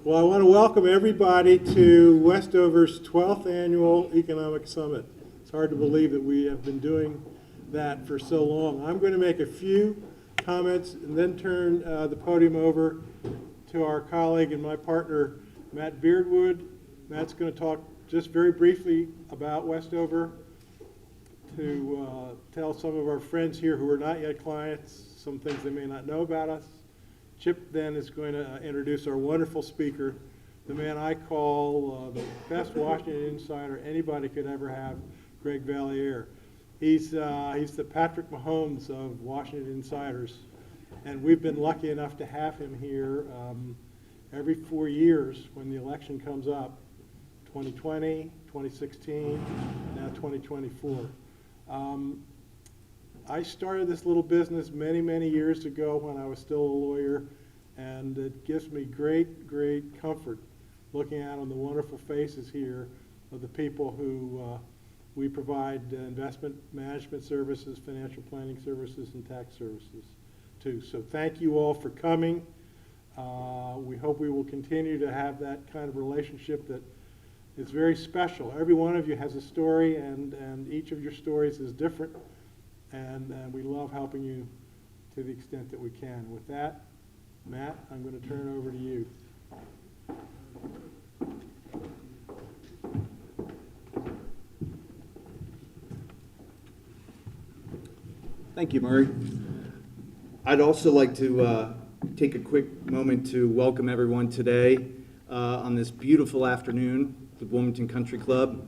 Well, I want to welcome everybody to Westover's 12th Annual Economic Summit. It's hard to believe that we have been doing that for so long. I'm going to make a few comments and then turn the podium over to our colleague and my partner, Matt Beardwood. Matt's going to talk just very briefly about Westover, to tell some of our friends here who are not yet clients some things they may not know about us. Chip then is going to introduce our wonderful speaker, the man I call the best Washington insider anybody could ever have, Greg Valliere. He's the Patrick Mahomes of Washington insiders, and we've been lucky enough to have him here every 4 years when the election comes up, 2020, 2016, now 2024. I started this little business many, many years ago when I was still a lawyer, and it gives me great, great comfort looking out on the wonderful faces here of the people who we provide investment management services, financial planning services, and tax services to. So thank you all for coming. We hope we will continue to have that kind of relationship that is very special. Every one of you has a story, and each of your stories is different. And we love helping you to the extent that we can. With that, Matt, I'm going to turn it over to you. Thank you, Murray. I'd also like to take a quick moment to welcome everyone today on this beautiful afternoon at Wilmington Country Club.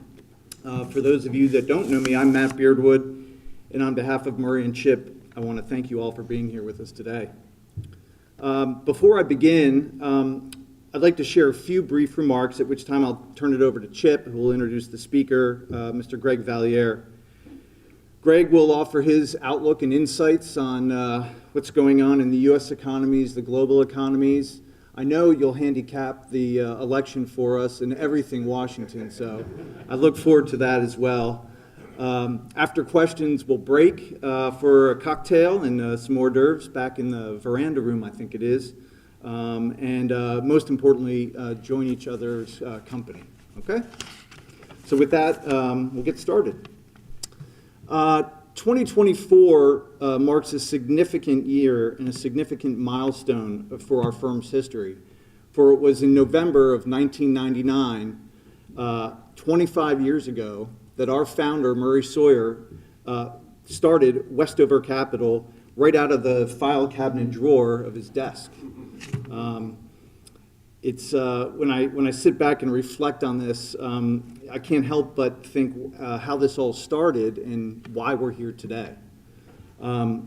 For those of you that don't know me, I'm Matt Beardwood. And on behalf of Murray and Chip, I want to thank you all for being here with us today. Before I begin, I'd like to share a few brief remarks, at which time I'll turn it over to Chip, who will introduce the speaker, Mr. Greg Valliere. Greg will offer his outlook and insights on what's going on in the U.S. economies, the global economies. I know you'll handicap the election for us and everything Washington, so I look forward to that as well. After questions, we'll break for a cocktail and some hors d'oeuvres back in the veranda room, I think it is. And most importantly, join each other's company. Okay? So with that, we'll get started. 2024 marks a significant year and a significant milestone for our firm's history. For it was in November of 1999, 25 years ago, that our founder, Murray Sawyer, started Westover Capital right out of the file cabinet drawer of his desk. It's when I sit back and reflect on this, I can't help but think how this all started and why we're here today. The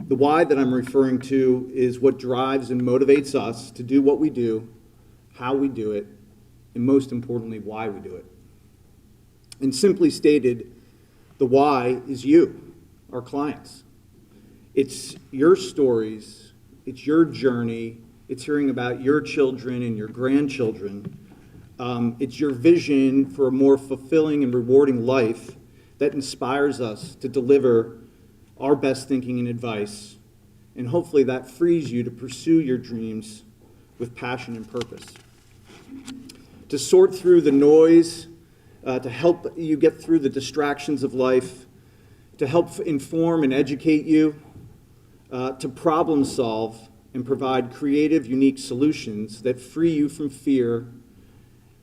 why that I'm referring to is what drives and motivates us to do what we do, how we do it, and most importantly, why we do it. And simply stated, the why is you, our clients. It's your stories, it's your journey, it's hearing about your children and your grandchildren. It's your vision for a more fulfilling and rewarding life that inspires us to deliver our best thinking and advice. And hopefully that frees you to pursue your dreams with passion and purpose. To sort through the noise, to help you get through the distractions of life, to help inform and educate you, to problem solve and provide creative, unique solutions that free you from fear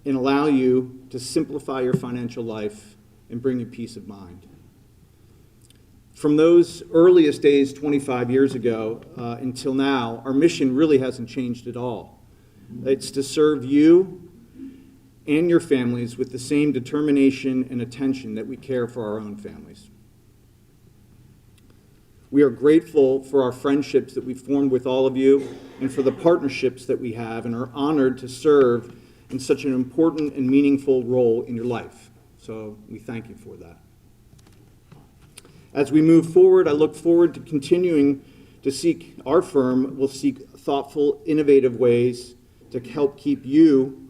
and allow you to simplify your financial life and bring you peace of mind. From those earliest days 25 years ago until now, our mission really hasn't changed at all. It's to serve you and your families with the same determination and attention that we care for our own families. We are grateful for our friendships that we've formed with all of you and for the partnerships that we have, and are honored to serve in such an important and meaningful role in your life. So we thank you for that. As we move forward, I look forward to continuing to seek, our firm will seek thoughtful, innovative ways to help keep you,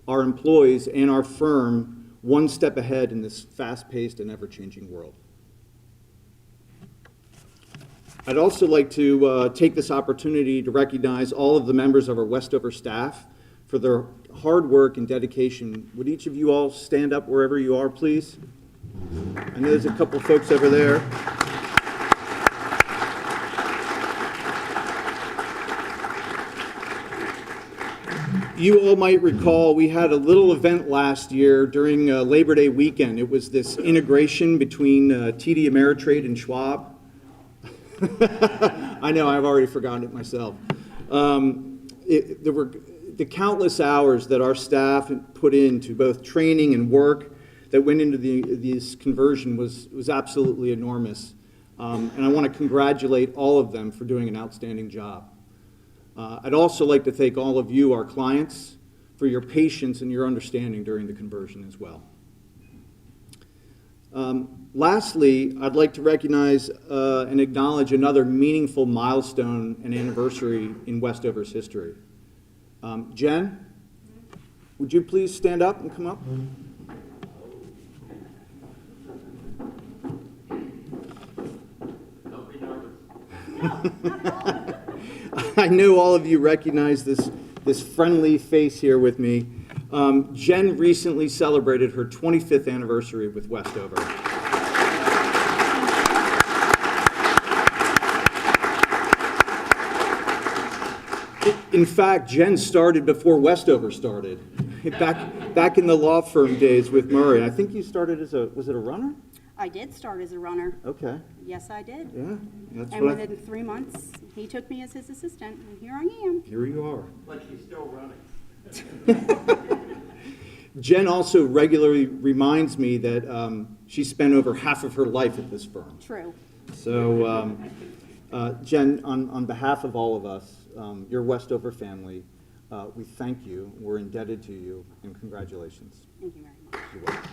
our employees, and our firm one step ahead in this fast-paced and ever-changing world. I'd also like to take this opportunity to recognize all of the members of our Westover staff for their hard work and dedication. Would each of you all stand up wherever you are, please? I know there's a couple folks over there. You all might recall we had a little event last year during Labor Day weekend. It was this integration between TD Ameritrade and Schwab. I know, I've already forgotten it myself. There were the countless hours that our staff put into both training and work that went into this conversion was absolutely enormous. And I want to congratulate all of them for doing an outstanding job. I'd also like to thank all of you, our clients, for your patience and your understanding during the conversion as well. Lastly, I'd like to recognize and acknowledge another meaningful milestone and anniversary in Westover's history. Jen, would you please stand up and come up? Don't be nervous. I know all of you recognize this friendly face here with me. Jen recently celebrated her 25th anniversary with Westover. In fact, Jen started before Westover started, back in the law firm days with Murray. I think you started as was it a runner? I did start as a runner. Okay. Yes, I did. Yeah, that's And what within 3 months, he took me as his assistant, and here I am. Here you are. But she's still running. Jen also regularly reminds me that she spent over half of her life at this firm. True. So, Jen, on behalf of all of us, your Westover family, we thank you. We're indebted to you, and congratulations. Thank you very much. You're welcome.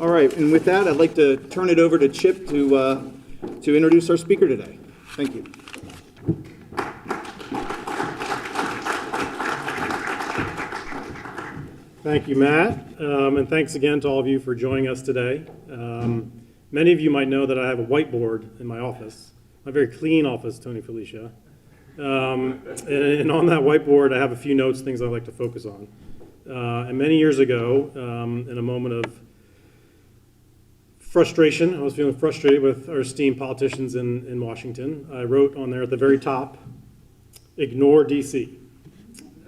All right, and with that, I'd like to turn it over to Chip to introduce our speaker today. Thank you. Thank you, Matt, and thanks again to all of you for joining us today. Many of you might know that I have a whiteboard in my office, a very clean office, Tony Felicia. And on that whiteboard, I have a few notes, things I like to focus on. And many years ago, in a moment of frustration, I was feeling frustrated with our esteemed politicians in Washington. I wrote on there at the very top, ignore DC.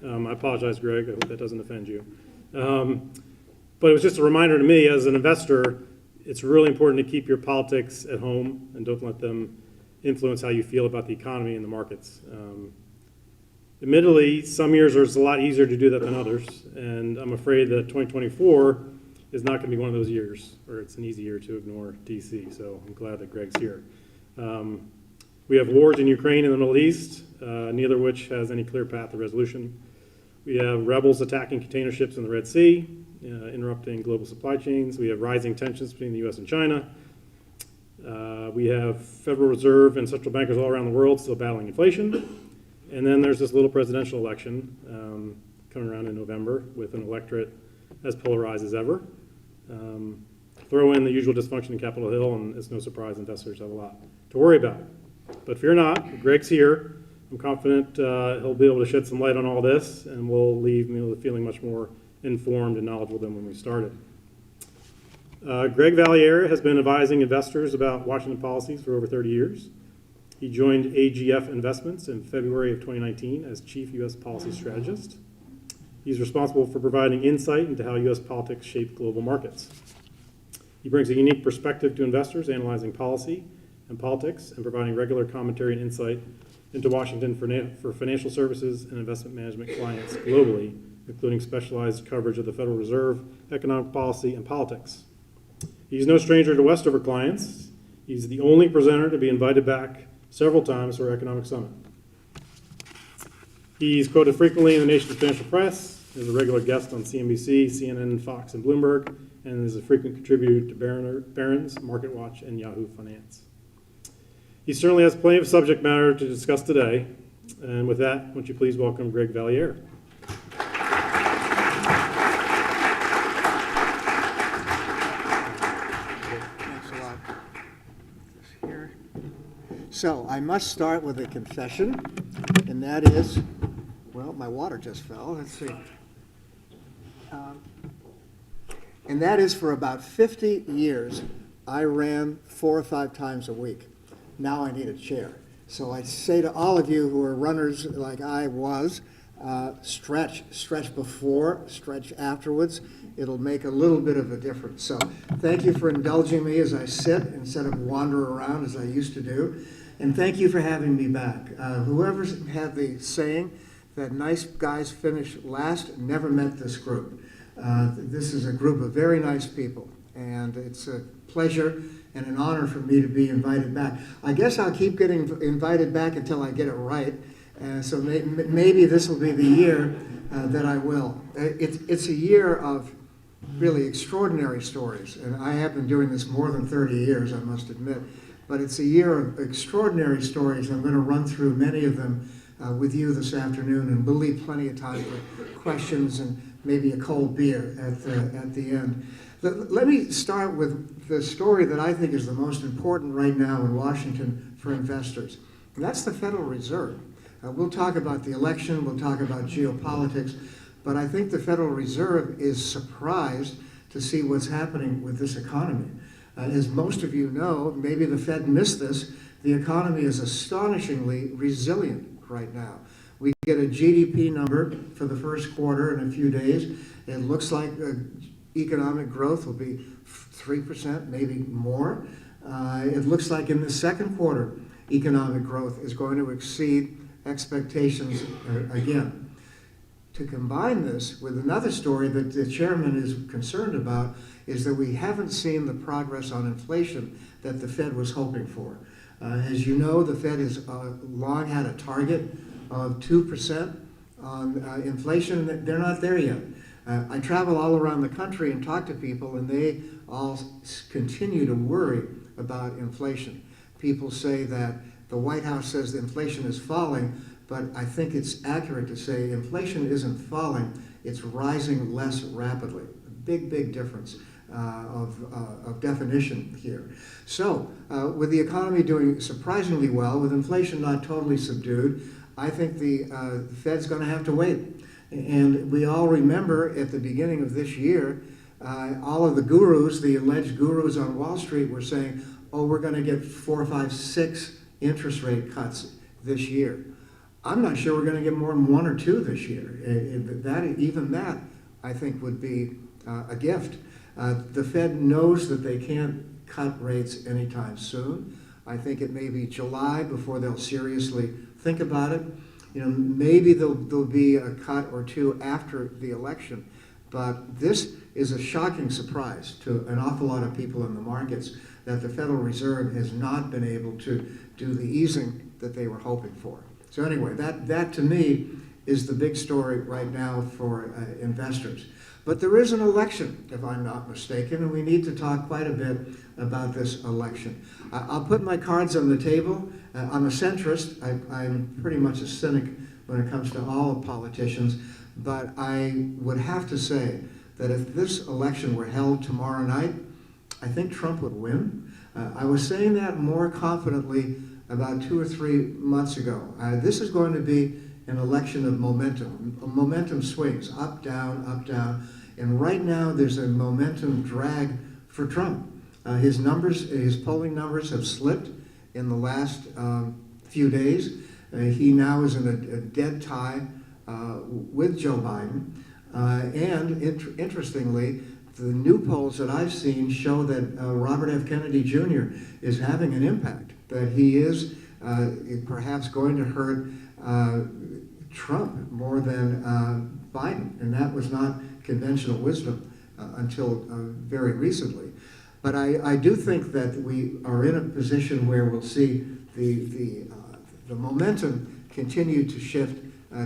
I apologize, Greg, I hope that doesn't offend you. But it was just a reminder to me as an investor, it's really important to keep your politics at home and don't let them influence how you feel about the economy and the markets. Admittedly, some years it's a lot easier to do that than others, and I'm afraid that 2024 is not going to be one of those years where it's an easy year to ignore DC, so I'm glad that Greg's here. We have wars in Ukraine and the Middle East, neither of which has any clear path to resolution. We have rebels attacking container ships in the Red Sea, interrupting global supply chains. We have rising tensions between the U.S. and China. We have Federal Reserve and central bankers all around the world still battling inflation. And then there's this little presidential election coming around in November with an electorate as polarized as ever. Throw in the usual dysfunction in Capitol Hill, and it's no surprise investors have a lot to worry about. But fear not, Greg's here. I'm confident he'll be able to shed some light on all this, and we'll leave me feeling much more informed and knowledgeable than when we started. Greg Valliere has been advising investors about Washington policies for over 30 years. He joined AGF Investments in February of 2019 as Chief U.S. Policy Strategist. He's responsible for providing insight into how U.S. politics shape global markets. He brings a unique perspective to investors, analyzing policy and politics and providing regular commentary and insight into Washington for financial services and investment management clients globally, including specialized coverage of the Federal Reserve, economic policy, and politics. He's no stranger to Westover clients. He's the only presenter to be invited back several times for our Economic Summit. He's quoted frequently in the nation's financial press, is a regular guest on CNBC, CNN, Fox, and Bloomberg, and is a frequent contributor to Barron's, MarketWatch, and Yahoo Finance. He certainly has plenty of subject matter to discuss today, and with that, won't you please welcome Greg Valliere. Thanks a lot. This here. So I must start with a confession, and that is, well, my water just fell. Let's see. And that is for about 50 years, I ran 4 or 5 times a week. Now I need a chair. So I say to all of you who are runners like I was, stretch before, stretch afterwards. It'll make a little bit of a difference. So thank you for indulging me as I sit instead of wander around as I used to do. And thank you for having me back. Whoever's had the saying that nice guys finish last never met this group. This is a group of very nice people, and it's a pleasure and an honor for me to be invited back. I guess I'll keep getting invited back until I get it right, so maybe this will be the year that I will. It's a year of really extraordinary stories, and I have been doing this more than 30 years, I must admit, but it's a year of extraordinary stories. I'm going to run through many of them with you this afternoon, and we'll leave plenty of time for questions and maybe a cold beer at the end. Let me start with the story that I think is the most important right now in Washington for investors, and that's the Federal Reserve. We'll talk about the election, we'll talk about geopolitics, but I think the Federal Reserve is surprised to see what's happening with this economy. As most of you know, maybe the Fed missed this, the economy is astonishingly resilient right now. We get a GDP number for the first quarter in a few days. It looks like economic growth will be 3%, maybe more. It looks like in the second quarter, economic growth is going to exceed expectations again. To combine this with another story that the chairman is concerned about is that we haven't seen the progress on inflation that the Fed was hoping for. As you know, the Fed has long had a target of 2% on inflation. They're not there yet. I travel all around the country and talk to people, and they all continue to worry about inflation. People say that the White House says the inflation is falling, but I think it's accurate to say inflation isn't falling, it's rising less rapidly. A big difference of definition here. So, with the economy doing surprisingly well, with inflation not totally subdued, I think the Fed's going to have to wait. And we all remember at the beginning of this year, all of the gurus, the alleged gurus on Wall Street were saying, oh, we're going to get 4, 5, 6 interest rate cuts this year. I'm not sure we're going to get more than 1 or 2 this year. Even that, I think, would be a gift. The Fed knows that they can't cut rates anytime soon. I think it may be July before they'll seriously think about it. Maybe there'll be a cut or 2 after the election, but this is a shocking surprise to an awful lot of people in the markets that the Federal Reserve has not been able to do the easing that they were hoping for. So anyway, that to me is the big story right now for investors. But there is an election, if I'm not mistaken, and we need to talk quite a bit about this election. I'll put my cards on the table. I'm a centrist. I'm pretty much a cynic when it comes to all politicians. But I would have to say that if this election were held tomorrow night, I think Trump would win. I was saying that more confidently about 2 or 3 months ago. This is going to be an election of momentum. Momentum swings, up, down, and right now there's a momentum drag for Trump. His polling numbers have slipped in the last few days. He now is in a dead tie with Joe Biden. And interestingly, the new polls that I've seen show that Robert F. Kennedy Jr. is having an impact, that he is perhaps going to hurt Trump more than Biden, and that was not conventional wisdom until very recently. But I do think that we are in a position where we'll see the momentum continue to shift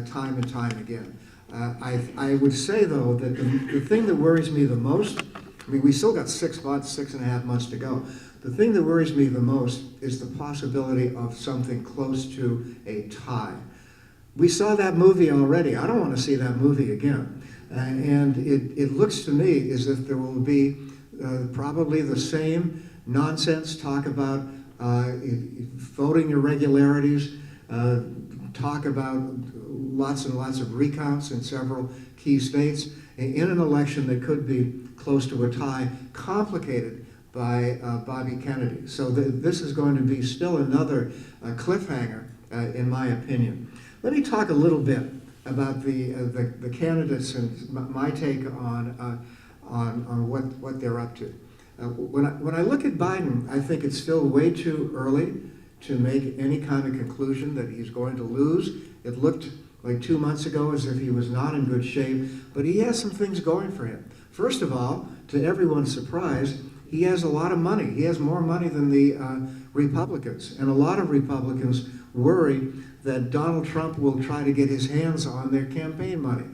time and time again. I would say, though, that the thing that worries me the most, I mean, we still got 6 months, 6.5 months to go. The thing that worries me the most is the possibility of something close to a tie. We saw that movie already. I don't want to see that movie again. And it looks to me as if there will be probably the same nonsense talk about voting irregularities, talk about lots and lots of recounts in several key states, in an election that could be close to a tie, complicated by Bobby Kennedy. So this is going to be still another cliffhanger, in my opinion. Let me talk a little bit about the candidates and my take on what they're up to. When I look at Biden, I think it's still way too early to make any kind of conclusion that he's going to lose. It looked like 2 months ago as if he was not in good shape, but he has some things going for him. First of all, to everyone's surprise, he has a lot of money. He has more money than the Republicans. And a lot of Republicans worry that Donald Trump will try to get his hands on their campaign money.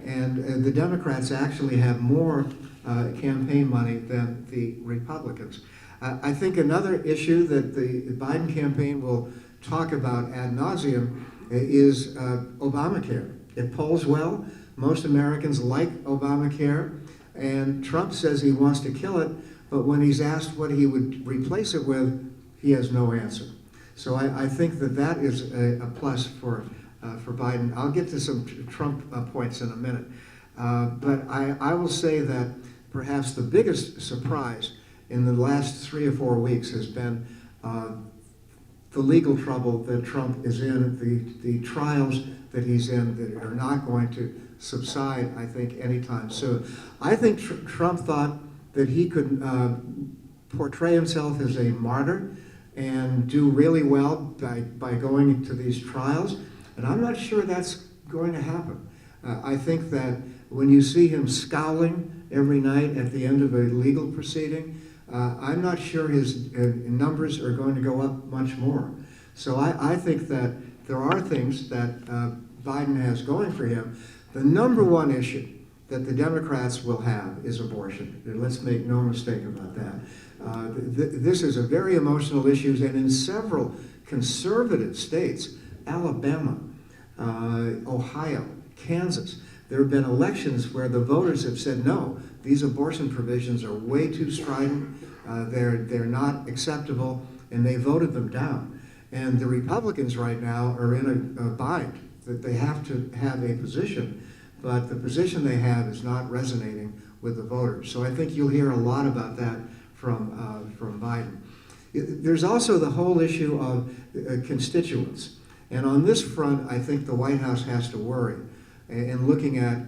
And the Democrats actually have more campaign money than the Republicans. I think another issue that the Biden campaign will talk about ad nauseum is Obamacare. It polls well. Most Americans like Obamacare, and Trump says he wants to kill it, but when he's asked what he would replace it with, he has no answer. So I think that is a plus for Biden. I'll get to some Trump points in a minute. But I will say that perhaps the biggest surprise in the last 3 or 4 weeks has been the legal trouble that Trump is in, the trials that he's in that are not going to subside, I think, anytime soon. I think Trump thought that he could portray himself as a martyr and do really well by going into these trials, and I'm not sure that's going to happen. I think that when you see him scowling every night at the end of a legal proceeding, I'm not sure his numbers are going to go up much more. So I think that there are things that Biden has going for him. The number one issue that the Democrats will have is abortion. And let's make no mistake about that. This is a very emotional issue, and in several conservative states, Alabama, Ohio, Kansas, there have been elections where the voters have said, no, these abortion provisions are way too strident, they're not acceptable, and they voted them down. And the Republicans right now are in a bind, that they have to have a position, but the position they have is not resonating with the voters. So I think you'll hear a lot about that from Biden. There's also the whole issue of constituents. And on this front, I think the White House has to worry in looking at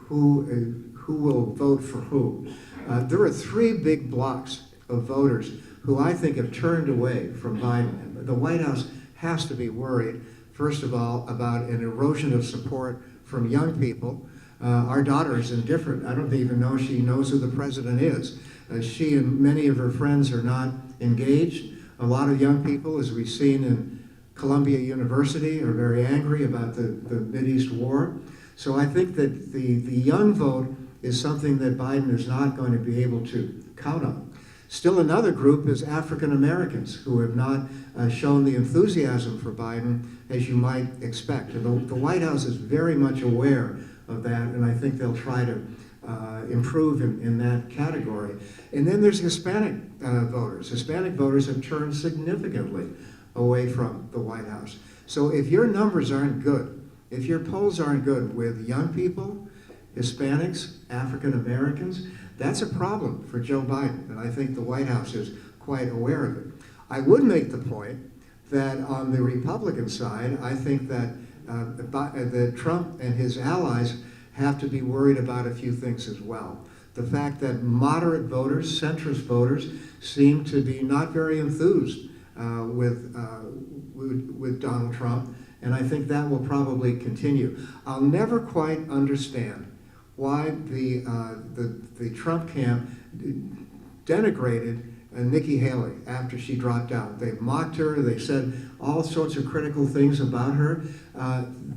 who will vote for who. There are 3 big blocks of voters who I think have turned away from Biden. The White House has to be worried, first of all, about an erosion of support from young people. Our daughter is indifferent. I don't even know she knows who the president is. She and many of her friends are not engaged. A lot of young people, as we've seen in Columbia University, are very angry about the Mideast war. So I think that the young vote is something that Biden is not going to be able to count on. Still another group is African Americans who have not shown the enthusiasm for Biden as you might expect. And the White House is very much aware of that, and I think they'll try to improve in that category. And then there's Hispanic voters. Hispanic voters have turned significantly away from the White House. So if your numbers aren't good, if your polls aren't good with young people, Hispanics, African Americans, that's a problem for Joe Biden, and I think the White House is quite aware of it. I would make the point that on the Republican side, I think that Trump and his allies have to be worried about a few things as well. The fact that moderate voters, centrist voters, seem to be not very enthused with Donald Trump, and I think that will probably continue. I'll never quite understand why the Trump camp denigrated Nikki Haley after she dropped out. They mocked her, they said all sorts of critical things about her.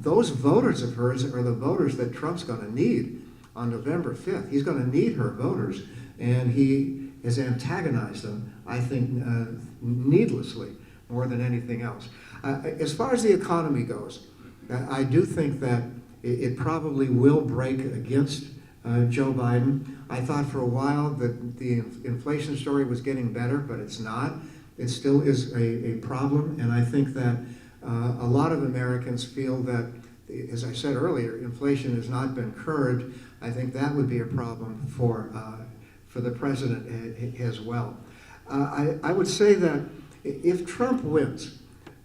Those voters of hers are the voters that Trump's going to need on November 5th. He's going to need her voters, and he has antagonized them, I think, needlessly, more than anything else. As far as the economy goes, I do think that it probably will break against Joe Biden. I thought for a while that the inflation story was getting better, but it's not. It still is a problem, and I think that a lot of Americans feel that, as I said earlier, inflation has not been curbed. I think that would be a problem for the president as well. I would say that if Trump wins,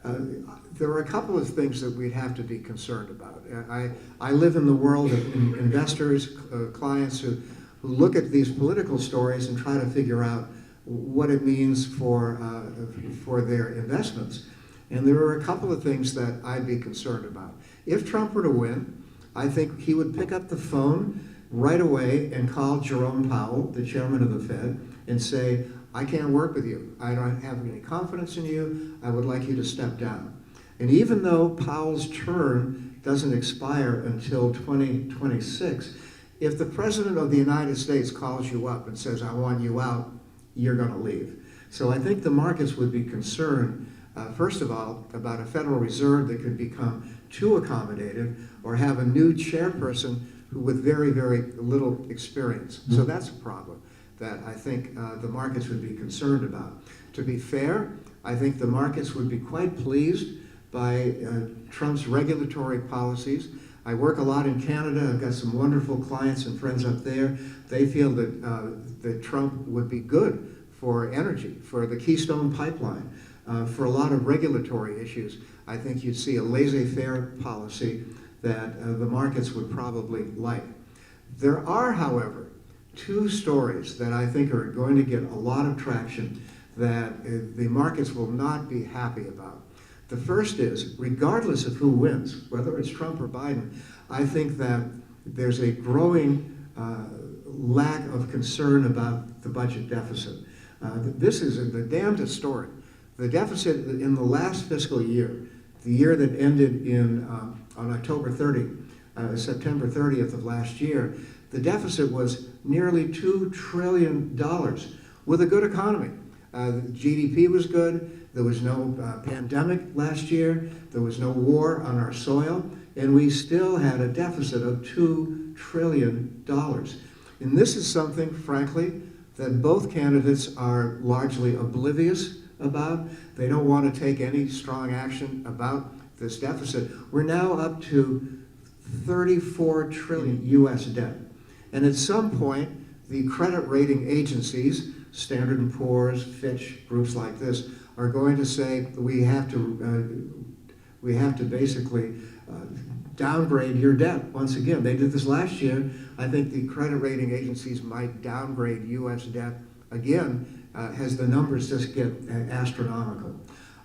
there are a couple of things that we'd have to be concerned about. I live in the world of investors, clients who look at these political stories and try to figure out what it means for their investments. And there are a couple of things that I'd be concerned about. If Trump were to win, I think he would pick up the phone right away and call Jerome Powell, the chairman of the Fed, and say, I can't work with you. I don't have any confidence in you. I would like you to step down. And even though Powell's term doesn't expire until 2026, if the President of the United States calls you up and says, I want you out, you're going to leave. So I think the markets would be concerned, first of all, about a Federal Reserve that could become too accommodative or have a new chairperson with very, very little experience. So that's a problem that I think the markets would be concerned about. To be fair, I think the markets would be quite pleased by Trump's regulatory policies. I work a lot in Canada. I've got some wonderful clients and friends up there. They feel that Trump would be good for energy, for the Keystone Pipeline, for a lot of regulatory issues. I think you'd see a laissez-faire policy that the markets would probably like. There are, however, two stories that I think are going to get a lot of traction that the markets will not be happy about. The first is, regardless of who wins, whether it's Trump or Biden, I think that there's a growing lack of concern about the budget deficit. This is the damnedest story. The deficit in the last fiscal year, the year that ended on October 30, September 30th of last year, the deficit was nearly $2 trillion with a good economy. The GDP was good. There was no pandemic last year. There was no war on our soil. And we still had a deficit of $2 trillion. And this is something, frankly, that both candidates are largely oblivious about. They don't want to take any strong action about this deficit. We're now up to 34 trillion U.S. debt. And at some point, the credit rating agencies, Standard & Poor's, Fitch, groups like this, are going to say we have to basically downgrade your debt. Once again, they did this last year. I think the credit rating agencies might downgrade U.S. debt again as the numbers just get astronomical.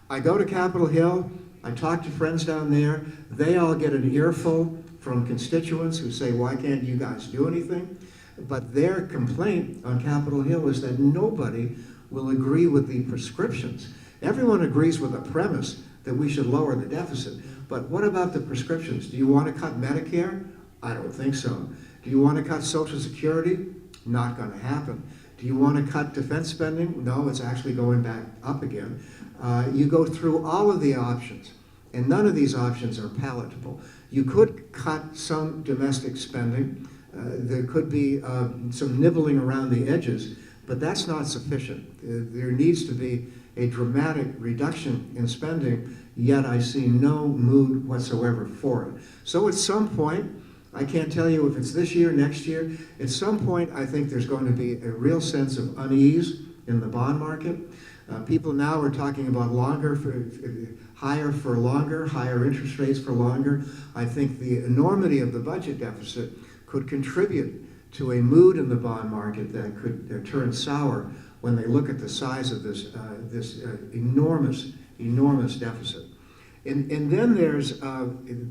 I go to Capitol Hill. I talk to friends down there. They all get an earful from constituents who say, why can't you guys do anything? But their complaint on Capitol Hill is that nobody will agree with the prescriptions. Everyone agrees with the premise that we should lower the deficit. But what about the prescriptions? Do you want to cut Medicare? I don't think so. Do you want to cut Social Security? Not going to happen. Do you want to cut defense spending? No, it's actually going back up again. You go through all of the options, and none of these options are palatable. You could cut some domestic spending. There could be some nibbling around the edges, but that's not sufficient. There needs to be a dramatic reduction in spending, yet I see no mood whatsoever for it. So at some point, I can't tell you if it's this year, next year, at some point I think there's going to be a real sense of unease in the bond market. People now are talking about higher for longer, higher interest rates for longer. I think the enormity of the budget deficit could contribute to a mood in the bond market that could turn sour when they look at the size of this enormous deficit. And then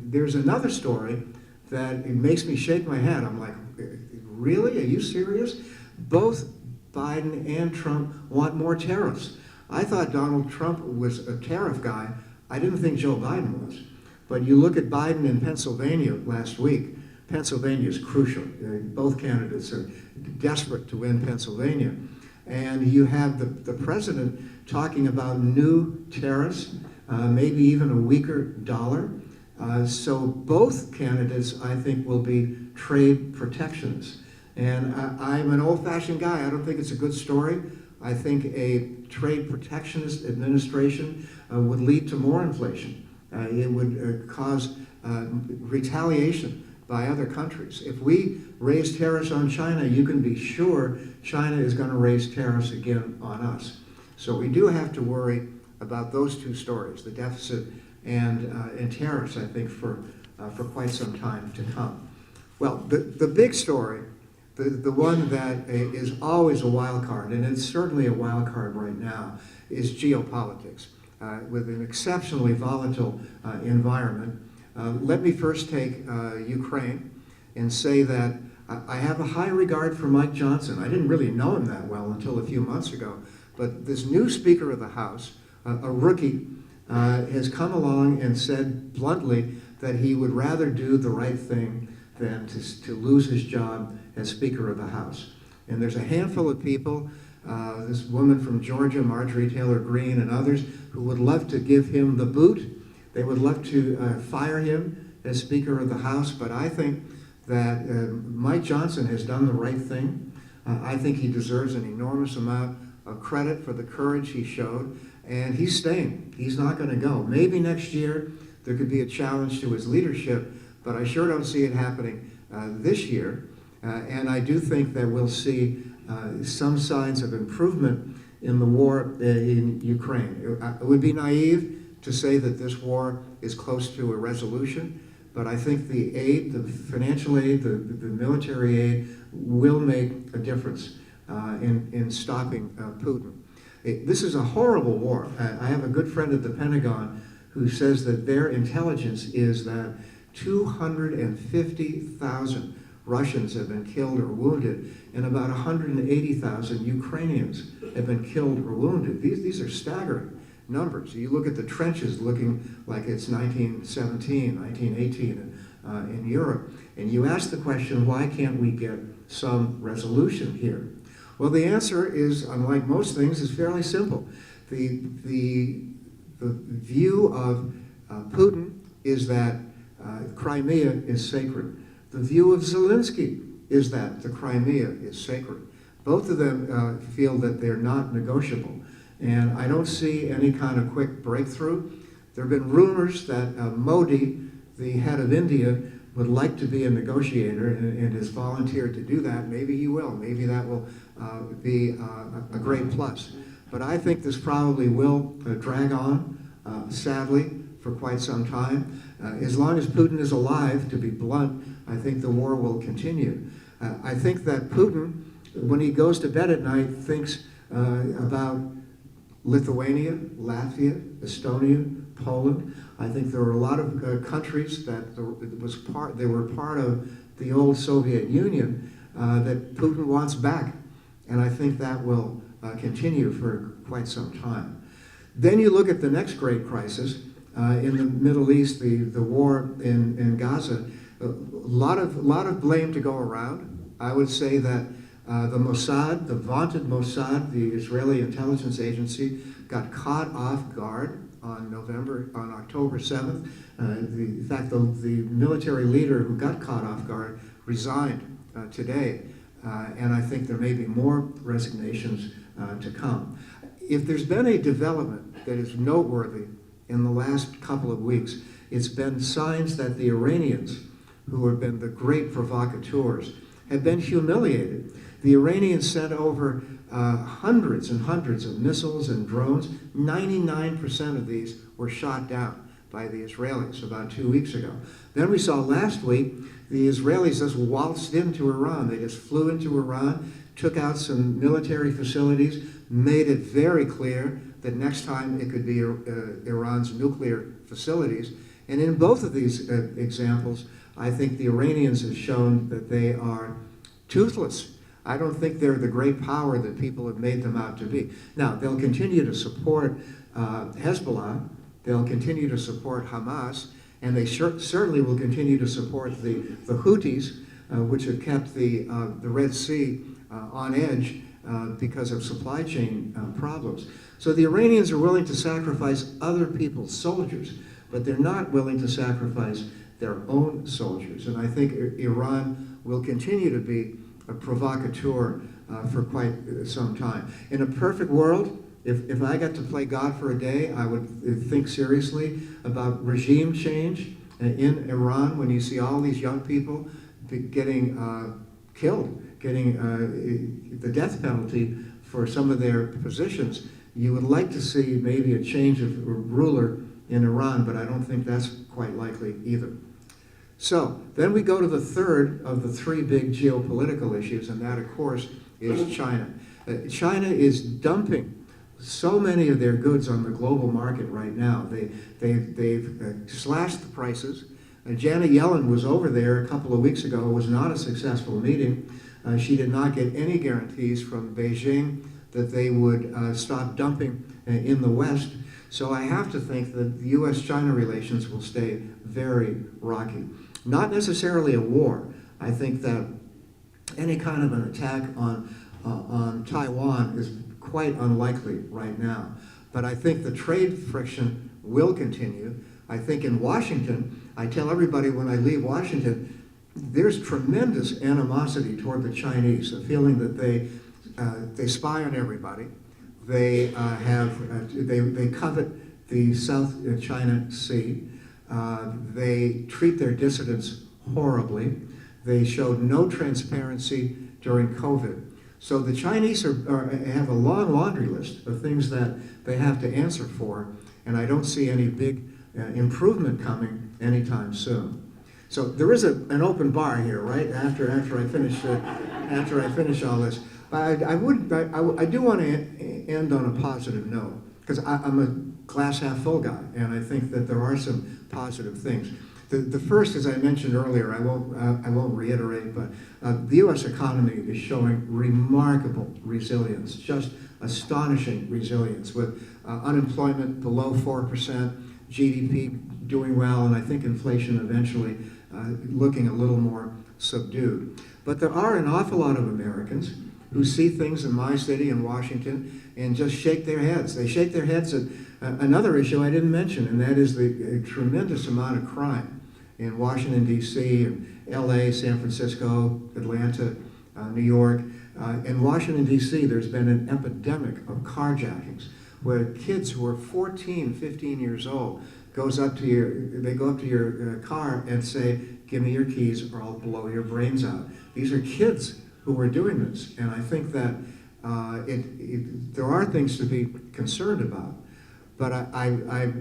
there's another story that it makes me shake my head. I'm like, really? Are you serious? Both Biden and Trump want more tariffs. I thought Donald Trump was a tariff guy. I didn't think Joe Biden was. But you look at Biden in Pennsylvania last week. Pennsylvania is crucial. Both candidates are desperate to win Pennsylvania. And you have the president talking about new tariffs, maybe even a weaker dollar. So both candidates, I think, will be trade protectionists. And I'm an old-fashioned guy. I don't think it's a good story. I think a trade protectionist administration would lead to more inflation. It would cause retaliation by other countries. If we raise tariffs on China, you can be sure China is going to raise tariffs again on us. So we do have to worry about those two stories, the deficit and tariffs, I think, for quite some time to come. Well, the big story, the one that is always a wild card, and it's certainly a wild card right now, is geopolitics. With an exceptionally volatile environment. Let me first take Ukraine and say that I have a high regard for Mike Johnson. I didn't really know him that well until a few months ago, but this new Speaker of the House, a rookie, has come along and said bluntly that he would rather do the right thing than to lose his job as Speaker of the House. And there's a handful of people, this woman from Georgia, Marjorie Taylor Greene, and others, who would love to give him the boot. They would love to fire him as Speaker of the House, but I think that Mike Johnson has done the right thing. I think he deserves an enormous amount of credit for the courage he showed, and he's staying. He's not going to go. Maybe next year there could be a challenge to his leadership, but I sure don't see it happening this year. And I do think that we'll see some signs of improvement in the war in Ukraine. It would be naive to say that this war is close to a resolution, but I think the aid, the financial aid, the military aid will make a difference in stopping Putin. This is a horrible war. I have a good friend at the Pentagon who says that their intelligence is that 250,000 Russians have been killed or wounded, and about 180,000 Ukrainians have been killed or wounded. These are staggering numbers. You look at the trenches looking like it's 1917, 1918 in Europe, and you ask the question, why can't we get some resolution here? Well, the answer is, unlike most things, is fairly simple. The view of Putin is that Crimea is sacred. The view of Zelensky is that the Crimea is sacred. Both of them feel that they're not negotiable. And I don't see any kind of quick breakthrough. There have been rumors that Modi, the head of India, would like to be a negotiator and has volunteered to do that. Maybe he will. Maybe that will be a great plus. But I think this probably will drag on, sadly, for quite some time. As long as Putin is alive, to be blunt, I think the war will continue. I think that Putin, when he goes to bed at night, thinks about Lithuania, Latvia, Estonia, Poland. I think there were a lot of countries that they were part of the old Soviet Union that Putin wants back. And I think that will continue for quite some time. Then you look at the next great crisis in the Middle East, the war in Gaza. A lot of blame to go around. I would say that the Mossad, the vaunted Mossad, the Israeli intelligence agency, got caught off guard on October 7th. In fact, the military leader who got caught off guard resigned today. And I think there may be more resignations to come. If there's been a development that is noteworthy in the last couple of weeks, it's been signs that the Iranians, who have been the great provocateurs, have been humiliated. The Iranians sent over hundreds and hundreds of missiles and drones. 99% of these were shot down by the Israelis about 2 weeks ago. Then we saw last week the Israelis just waltzed into Iran. They just flew into Iran, took out some military facilities, made it very clear that next time it could be Iran's nuclear facilities. And in both of these examples, I think the Iranians have shown that they are toothless. I don't think they're the great power that people have made them out to be. Now, they'll continue to support Hezbollah, they'll continue to support Hamas, and they certainly will continue to support the Houthis, which have kept the Red Sea on edge because of supply chain problems. So the Iranians are willing to sacrifice other people's soldiers, but they're not willing to sacrifice their own soldiers. And I think Iran will continue to be a provocateur for quite some time. In a perfect world, if I got to play God for a day, I would think seriously about regime change in Iran when you see all these young people getting killed, getting the death penalty for some of their positions. You would like to see maybe a change of ruler in Iran, but I don't think that's quite likely either. So then we go to the third of the three big geopolitical issues, and that, of course, is China. China is dumping so many of their goods on the global market right now. They've slashed the prices. Janet Yellen was over there a couple of weeks ago. It was not a successful meeting. She did not get any guarantees from Beijing that they would stop dumping in the West. So I have to think that the U.S.-China relations will stay very rocky. Not necessarily a war. I think that any kind of an attack on Taiwan is quite unlikely right now. But I think the trade friction will continue. I think in Washington, I tell everybody when I leave Washington, there's tremendous animosity toward the Chinese, a feeling that they spy on everybody. They they covet the South China Sea. They treat their dissidents horribly. They showed no transparency during COVID. So the Chinese have a long laundry list of things that they have to answer for, and I don't see any big improvement coming anytime soon. So there is an open bar here, right? After I finish all this, but I do want to end on a positive note, because I'm a glass half full guy, and I think that there are some positive things. The first, as I mentioned earlier, I won't reiterate, but the U.S. economy is showing remarkable resilience, just astonishing resilience, with unemployment below 4%, GDP doing well, and I think inflation eventually looking a little more subdued. But there are an awful lot of Americans who see things in my city in Washington and just shake their heads. They shake their heads at another issue I didn't mention, and that is the tremendous amount of crime in Washington, D.C., and L.A., San Francisco, Atlanta, New York. In Washington, D.C., there's been an epidemic of carjackings where kids who are 14, 15 years old go up to your car and say, "Give me your keys or I'll blow your brains out." These are kids who are doing this, and I think that there are things to be concerned about. But I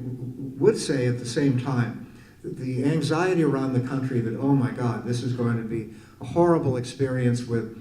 would say at the same time, the anxiety around the country that, oh my God, this is going to be a horrible experience with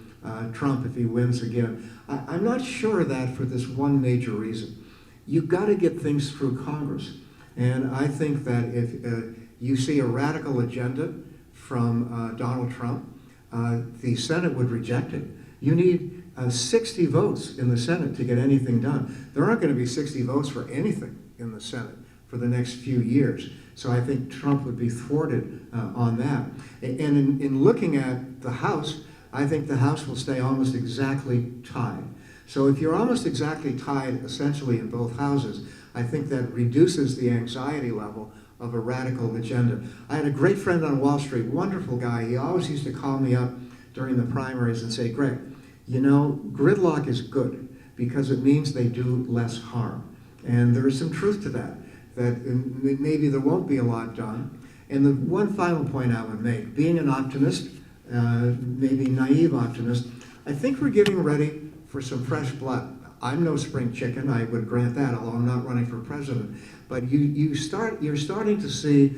Trump if he wins again. I'm not sure of that for this one major reason. You've got to get things through Congress. And I think that if you see a radical agenda from Donald Trump, the Senate would reject it. You need 60 votes in the Senate to get anything done. There aren't going to be 60 votes for anything in the Senate for the next few years. So I think Trump would be thwarted on that. And in looking at the House, I think the House will stay almost exactly tied. So if you're almost exactly tied essentially in both houses, I think that reduces the anxiety level of a radical agenda. I had a great friend on Wall Street, wonderful guy. He always used to call me up during the primaries and say, "Greg, you know, gridlock is good because it means they do less harm." And there is some truth to that maybe there won't be a lot done. And the one final point I would make, being an optimist, maybe naive optimist, I think we're getting ready for some fresh blood. I'm no spring chicken, I would grant that, although I'm not running for president. But you're starting to see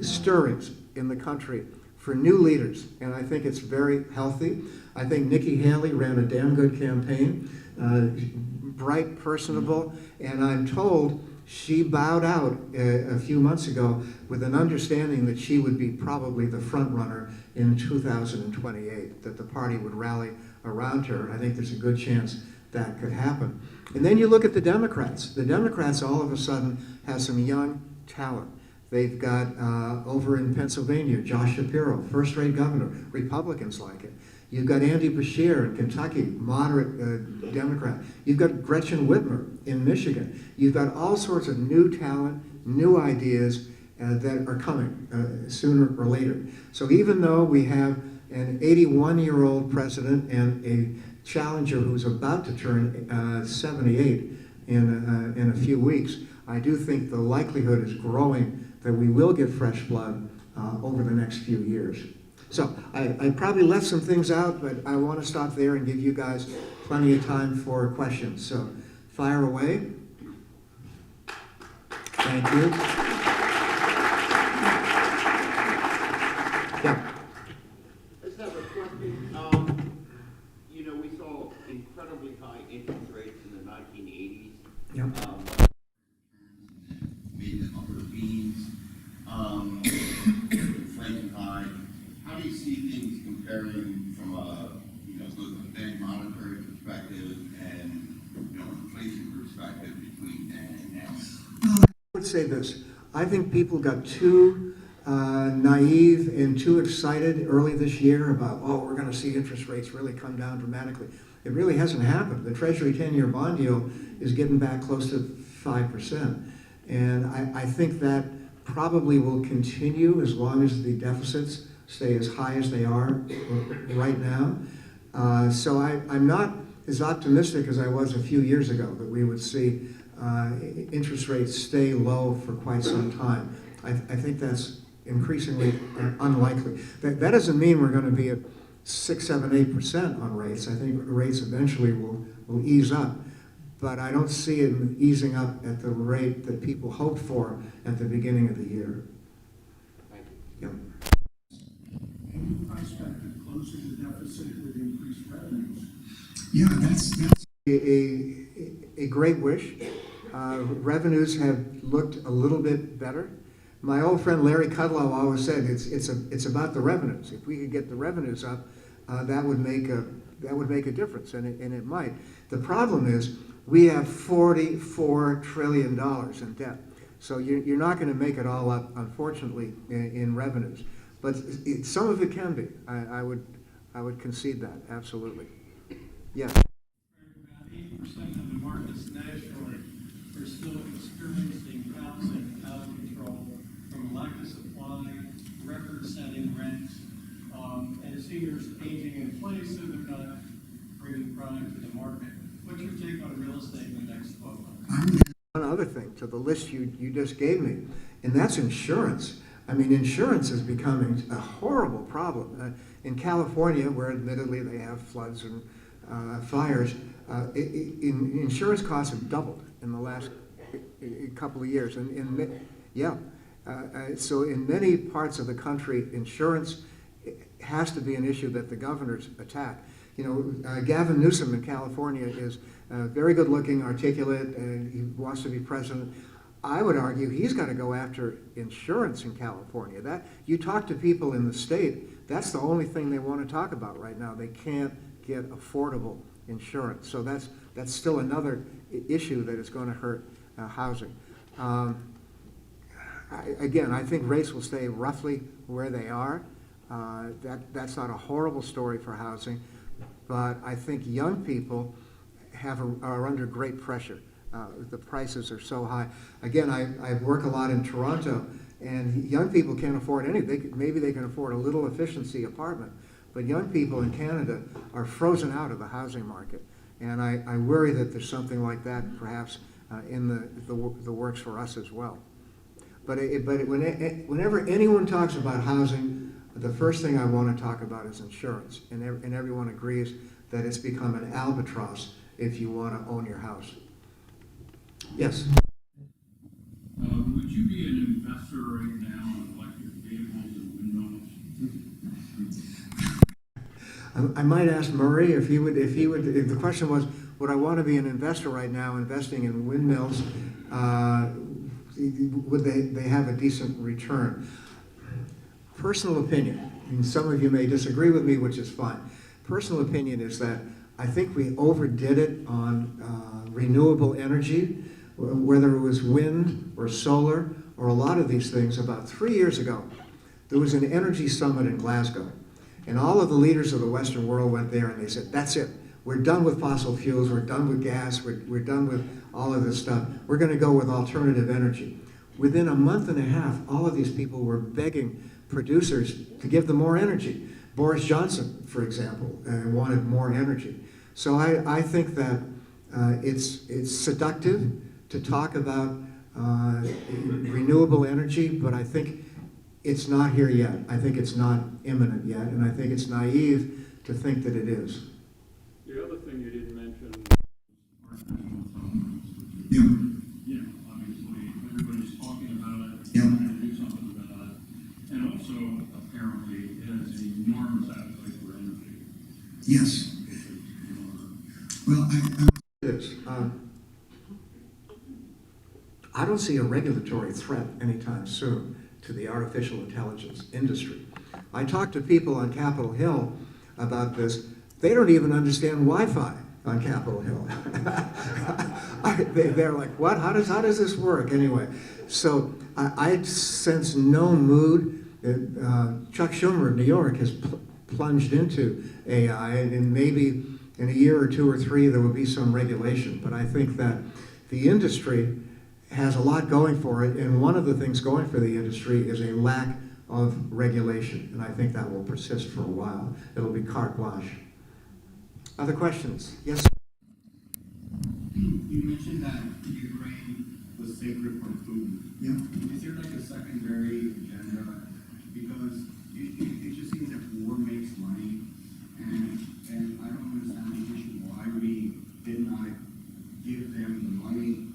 stirrings in the country for new leaders, and I think it's very healthy. I think Nikki Haley ran a damn good campaign, bright, personable, and I'm told she bowed out a few months ago with an understanding that she would be probably the front runner in 2028, that the party would rally around her. I think there's a good chance that could happen. And then you look at the Democrats. The Democrats all of a sudden have some young talent. They've got, over in Pennsylvania, Josh Shapiro, first-rate governor. Republicans like it. You've got Andy Beshear in Kentucky, moderate Democrat. You've got Gretchen Whitmer in Michigan. You've got all sorts of new talent, new ideas that are coming sooner or later. So even though we have an 81-year-old president and a Challenger, who's about to turn 78 in a few weeks, I do think the likelihood is growing that we will get fresh blood over the next few years. So I probably left some things out, but I want to stop there and give you guys plenty of time for questions. So fire away. Thank you. Yeah. I just have a question. You know, we saw incredibly high interest rates in the 1980s. Yep. Made the upper beans, inflation high. How do you see things comparing from a, both a bank monetary perspective and, inflation perspective between then and now? I would say this. I think people got too naive and too excited early this year about, oh, we're going to see interest rates really come down dramatically. It really hasn't happened. The Treasury 10-year bond yield is getting back close to 5%. And I think that probably will continue as long as the deficits stay as high as they are right now. So I'm not as optimistic as I was a few years ago that we would see interest rates stay low for quite some time. I think that's increasingly unlikely. That doesn't mean we're going to be at 6, 7, 8% on rates. I think rates eventually will ease up. But I don't see it easing up at the rate that people hoped for at the beginning of the year. Thank you. Yep. Any prospect of closing the deficit with increased revenues? Yeah, that's a great wish. Revenues have looked a little bit better. My old friend Larry Kudlow always said it's about the revenues. If we could get the revenues up, that would make a difference, and it might. The problem is we have $44 trillion in debt, so you're not going to make it all up, unfortunately, in revenues. But some of it can be. I would concede that, absolutely. Yes. About 80% of the markets nationally are still experiencing housing out of control from lack of supply, record-setting rents, and seniors aging in place, so they're not bringing product to the market. What's your take on real estate in the next 12 months? One other thing to the list you just gave me, and that's insurance. I mean, insurance is becoming a horrible problem. In California, where admittedly they have floods and fires, insurance costs have doubled in the last couple of years. So in many parts of the country, insurance has to be an issue that the governors attack. Gavin Newsom in California is very good looking, articulate, and he wants to be president. I would argue he's got to go after insurance in California. That you talk to people in the state, that's the only thing they want to talk about right now. They can't get affordable insurance. So that's still another issue that is going to hurt housing. I think rates will stay roughly where they are. That's not a horrible story for housing, but I think young people are under great pressure. The prices are so high. Again, I work a lot in Toronto, and young people can't afford anything. Maybe they can afford a little efficiency apartment, but young people in Canada are frozen out of the housing market. And I worry that there's something like that perhaps in the works for us as well. But whenever anyone talks about housing, the first thing I want to talk about is insurance. And everyone agrees that it's become an albatross if you want to own your house. Yes? Would you be an investor right now in electric vehicles and windmills? I might ask Murray if the question was, would I want to be an investor right now investing in windmills? Would they have a decent return? Personal opinion, and some of you may disagree with me, which is fine. Personal opinion is that I think we overdid it on renewable energy, whether it was wind or solar or a lot of these things. About 3 years ago, there was an energy summit in Glasgow, and all of the leaders of the Western world went there and they said, that's it. We're done with fossil fuels. We're done with gas. We're done with all of this stuff. We're going to go with alternative energy. Within a month and a half, all of these people were begging producers to give them more energy. Boris Johnson, for example, wanted more energy. So I think that it's seductive to talk about renewable energy, but I think it's not here yet. I think it's not imminent yet, and I think it's naive to think that it is. The other thing you didn't mention. Yeah. Yeah, obviously, everybody's talking about it, Yeah. trying to do something about it. And also, apparently, it has an enormous appetite for energy. Yes. Well, It is. I don't see a regulatory threat anytime soon to the artificial intelligence industry. I talked to people on Capitol Hill about this. They don't even understand Wi-Fi on Capitol Hill. They're like, what? How does this work? Anyway, so I sense no mood. Chuck Schumer of New York has plunged into AI, and maybe in a year or two or three there will be some regulation. But I think that the industry has a lot going for it, and one of the things going for the industry is a lack of regulation, and I think that will persist for a while. It'll be carte blanche. Other questions? Yes? you mentioned that Ukraine was sacred for Putin. Yeah. Is there like a secondary agenda? Because it just seems that war makes money, and I don't understand the issue why we did not give them the money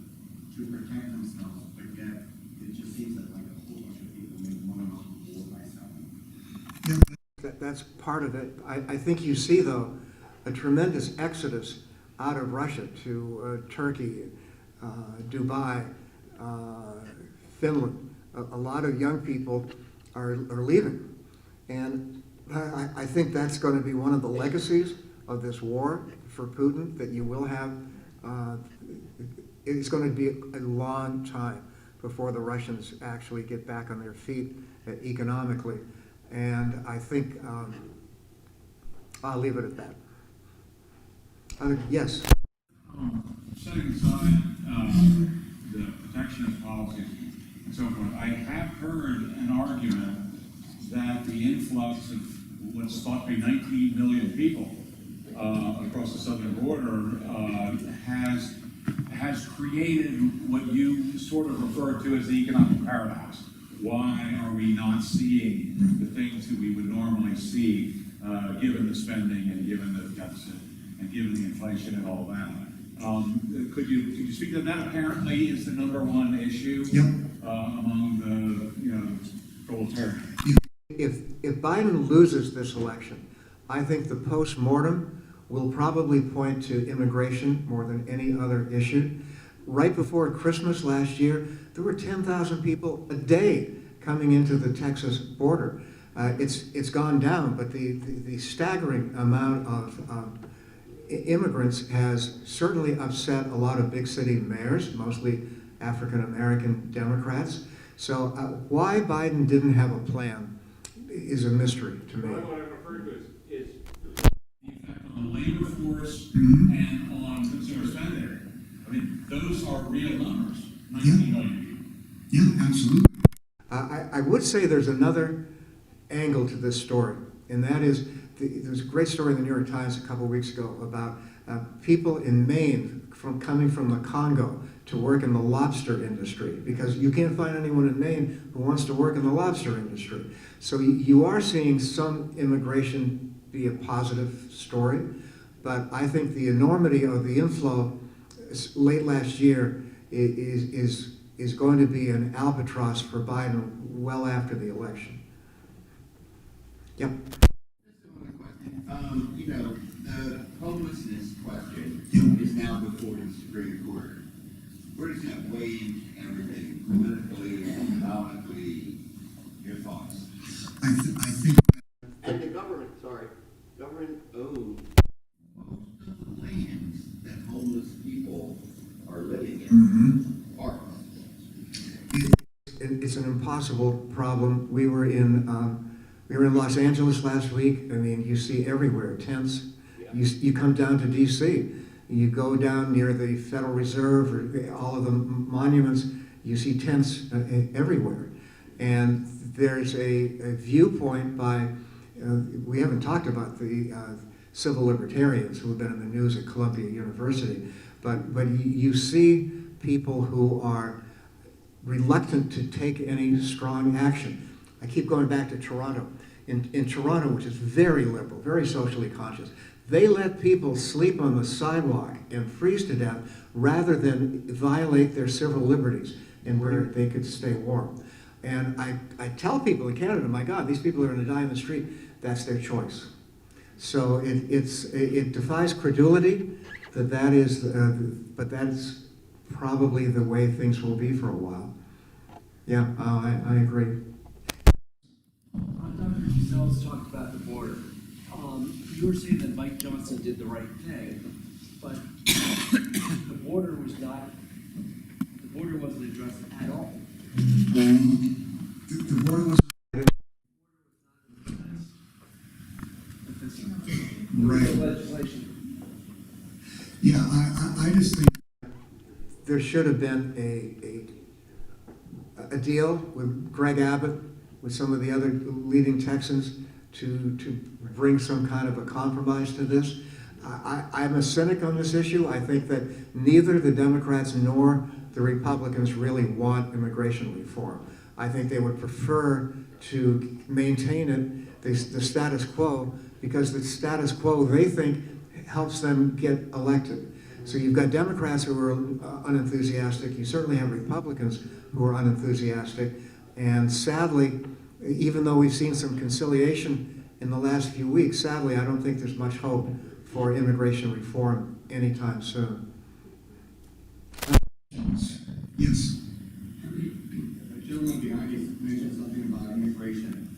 to protect themselves, but yet it just seems that like a whole bunch of people make money off of war by selling. That's part of it. I think you see, though, a tremendous exodus out of Russia to Turkey, Dubai, Finland. A lot of young people are leaving. And I think that's going to be one of the legacies of this war for Putin, that you will have. It's going to be a long time before the Russians actually get back on their feet economically. And I think I'll leave it at that. Yes? Setting aside the protectionist policies and so forth, I have heard an argument that the influx of what's thought to be 19 million people across the southern border has created what you sort of refer to as the economic paradox. Why are we not seeing the things that we would normally see, given the spending and given the deficit and given the inflation and all that? Could you speak to that? Apparently, is the number one issue among the proletariat. If Biden loses this election, I think the post-mortem will probably point to immigration more than any other issue. Right before Christmas last year, there were 10,000 people a day coming into the Texas border. It's gone down, but the staggering amount of immigrants has certainly upset a lot of big city mayors, mostly African-American Democrats. So why Biden didn't have a plan is a mystery to me. What I'm referring to is The effect on the labor force and on consumer spending. I mean, those are real numbers, 19 million people. Yeah, absolutely. I would say there's another angle to this story, and that is there's a great story in the New York Times a couple of weeks ago about people in Maine coming from the Congo to work in the lobster industry, because you can't find anyone in Maine who wants to work in the lobster industry. So you are seeing some immigration be a positive story, but I think the enormity of the inflow late last year is going to be an albatross for Biden well after the election. Yep. The homelessness question is now before the Supreme Court. Where does that weigh into everything, politically, economically? Your thoughts? I think And the government owns most of the lands that homeless people are living in. Parks. It's an impossible problem. We were in Los Angeles last week. I mean, you see everywhere tents. You come down to D.C., you go down near the Federal Reserve or all of the monuments, you see tents everywhere. And there's a viewpoint by, we haven't talked about the civil libertarians who have been in the news at Columbia University, but you see people who are reluctant to take any strong action. I keep going back to Toronto. In Toronto, which is very liberal, very socially conscious, they let people sleep on the sidewalk and freeze to death rather than violate their civil liberties and where they could stay warm. And I tell people in Canada, my God, these people are going to die in the street. That's their choice. So it defies credulity that is, but that's probably the way things will be for a while. Yeah, I agree. Dr. Giselles talked about the border. You were saying that Mike Johnson did the right thing, but the border wasn't addressed at all. The board was right. Legislation. Yeah, I just think there should have been a deal with Greg Abbott, with some of the other leading Texans, to bring some kind of a compromise to this. I'm a cynic on this issue. I think that neither the Democrats nor the Republicans really want immigration reform. I think they would prefer to maintain it, the status quo, because the status quo, they think, helps them get elected. So you've got Democrats who are unenthusiastic. You certainly have Republicans who are unenthusiastic. And sadly, even though we've seen some conciliation in the last few weeks, sadly, I don't think there's much hope for immigration reform anytime soon. Yes. The gentleman behind you mentioned something about immigration.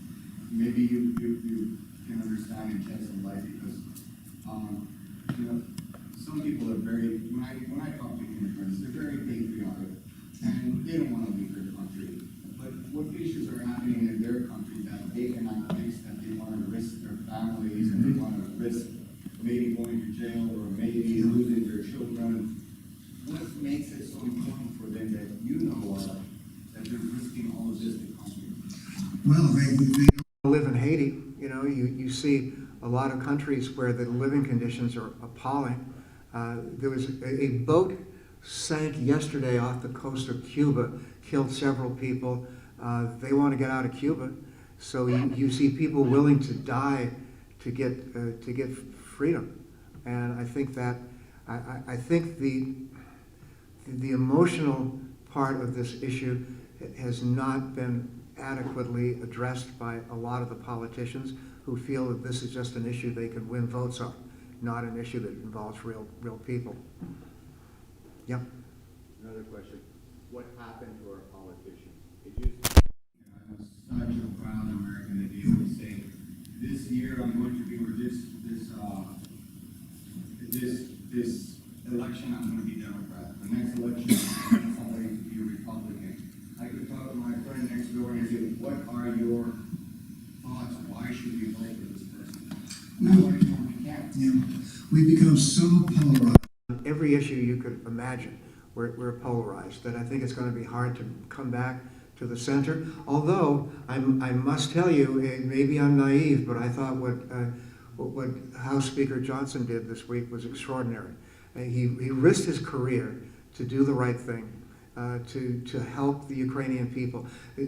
Maybe you can understand and shed some light because, some people are very, when I talk to immigrants, they're very patriotic and they don't want to leave their country. But what issues are happening in their country that they cannot face, that they want to risk their families and they want to risk maybe going to jail or maybe losing their children? What makes it so important for them that you know of, that they're risking all of this to come here? Well, they live in Haiti. You know, you see a lot of countries where the living conditions are appalling. There was a boat sank yesterday off the coast of Cuba, killed several people. They want to get out of Cuba, so you see people willing to die to get freedom. And I think that I think the emotional part of this issue has not been adequately addressed by a lot of the politicians who feel that this is just an issue they can win votes on, not an issue that involves real people. Yep. Another question. What happened to our politicians? It used I'm such a proud American to be able to say, this year I'm going to be, or this election I'm going to be Democrat. The next election I'm going to be a Republican. I could talk to my friend next door and say, what are your thoughts? Why should we vote for this person? Now I know we can't. Yeah. We become so polarized. Every issue you could imagine, we're polarized. That I think it's going to be hard to come back to the center. Although I must tell you, maybe I'm naive, but I thought what House Speaker Johnson did this week was extraordinary. He risked his career to do the right thing, to help the Ukrainian people.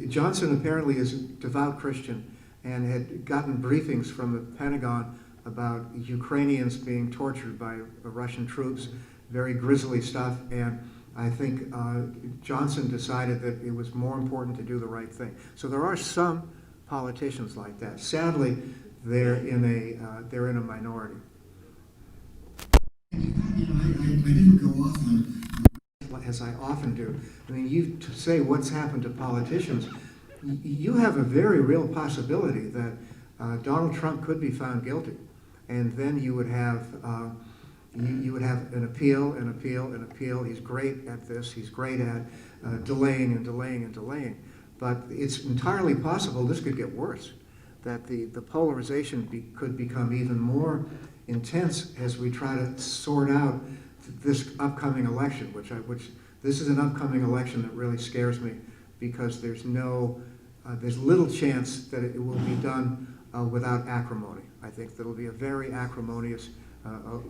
Johnson apparently is a devout Christian and had gotten briefings from the Pentagon about Ukrainians being tortured by Russian troops, very grisly stuff, and I think Johnson decided that it was more important to do the right thing. So there are some politicians like that. Sadly, they're in a minority. I didn't go off on, as I often do. I mean, you say what's happened to politicians. You have a very real possibility that Donald Trump could be found guilty, and then you would have an appeal, an appeal, an appeal. He's great at this. He's great at delaying and delaying and delaying. But it's entirely possible this could get worse, that the polarization could become even more intense as we try to sort out this upcoming election, which this is an upcoming election that really scares me because there's little chance that it will be done without acrimony. I think that'll be a very acrimonious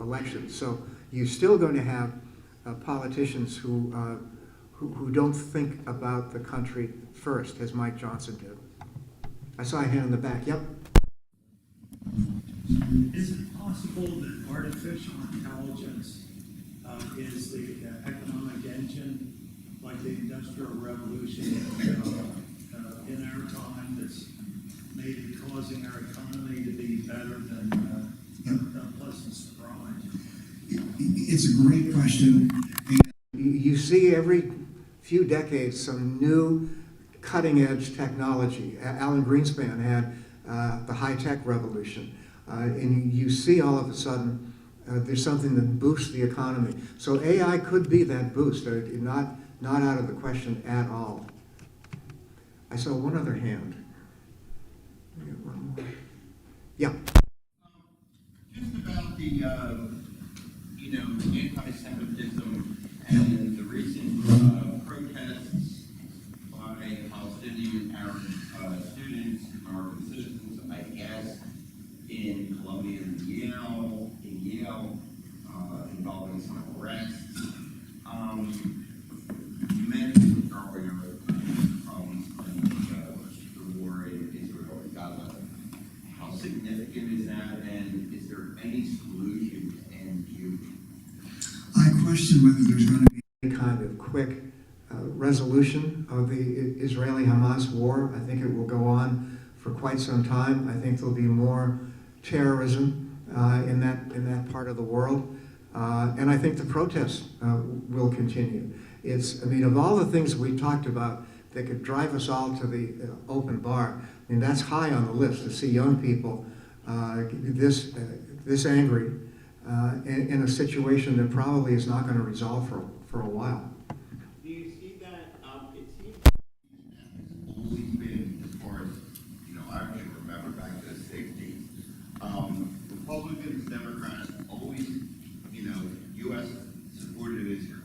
election. So you're still going to have politicians who don't think about the country first, as Mike Johnson did. I saw a hand in the back. Yep. Is it possible that artificial intelligence is the economic engine, like the Industrial Revolution in our time, that's maybe causing our economy to be better than a pleasant surprise? It's a great question. You see every few decades some new cutting-edge technology. Alan Greenspan had the high-tech revolution. And you see all of a sudden there's something that boosts the economy. So AI could be that boost, not out of the question at all. I saw one other hand. One more. Yeah. Just about the, anti-Semitism and the recent protests by Palestinian Arab students, American citizens, I guess, in Columbia and Yale, involving some arrests. You mentioned earlier problems in the war in Israel and Gaza. How significant is that, and is there any solution to end view? I question whether there's going to be any kind of quick resolution of the Israeli-Hamas war. I think it will go on for quite some time. I think there'll be more terrorism in that part of the world. And I think the protests will continue. Of all the things we talked about that could drive us all to the open bar, that's high on the list, to see young people this angry in a situation that probably is not going to resolve for a while. Do you see that, it seems always been, as far as, I can remember back to the 60s, Republicans, Democrats, always, U.S. supported Israel.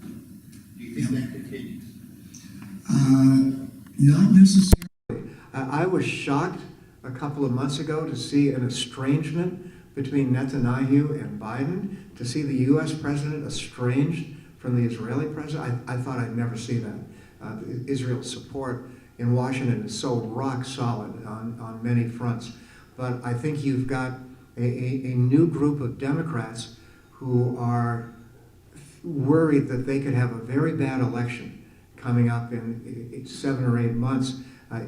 Do you think that continues? Not necessarily. I was shocked a couple of months ago to see an estrangement between Netanyahu and Biden, to see the U.S. president estranged from the Israeli president. I thought I'd never see that. Israel's support in Washington is so rock solid on many fronts. But I think you've got a new group of Democrats who are worried that they could have a very bad election coming up in 7 or 8 months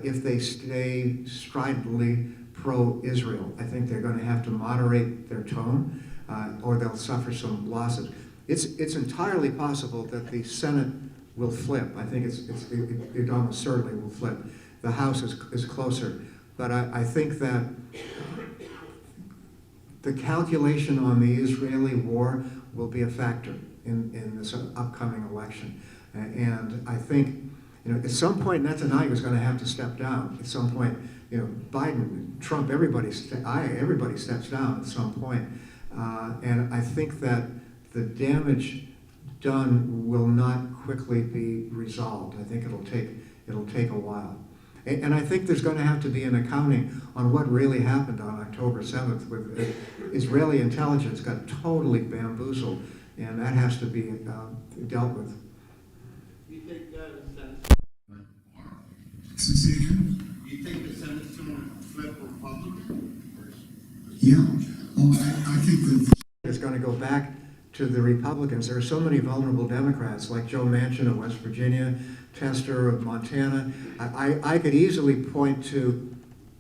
if they stay stridently pro-Israel. I think they're going to have to moderate their tone or they'll suffer some losses. It's entirely possible that the Senate will flip. I think it almost certainly will flip. The House is closer. But I think that the calculation on the Israeli war will be a factor in this upcoming election. And I think, at some point Netanyahu is going to have to step down. At some point, Biden, Trump, everybody steps down at some point. And I think that the damage done will not quickly be resolved. I think it'll take a while. And I think there's going to have to be an accounting on what really happened on October 7th. With Israeli intelligence got totally bamboozled, and that has to be dealt with. Do you think the Senate's Say again? Do you think the Senate's going to flip Republican? Yeah. I think that it's going to go back to the Republicans. There are so many vulnerable Democrats, like Joe Manchin of West Virginia, Tester of Montana. I could easily point to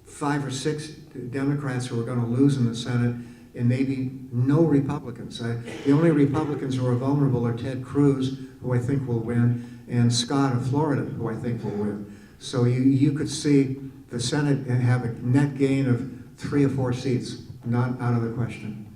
5 or 6 Democrats who are going to lose in the Senate, and maybe no Republicans. The only Republicans who are vulnerable are Ted Cruz, who I think will win, and Scott of Florida, who I think will win. So you could see the Senate have a net gain of 3 or 4 seats, not out of the question.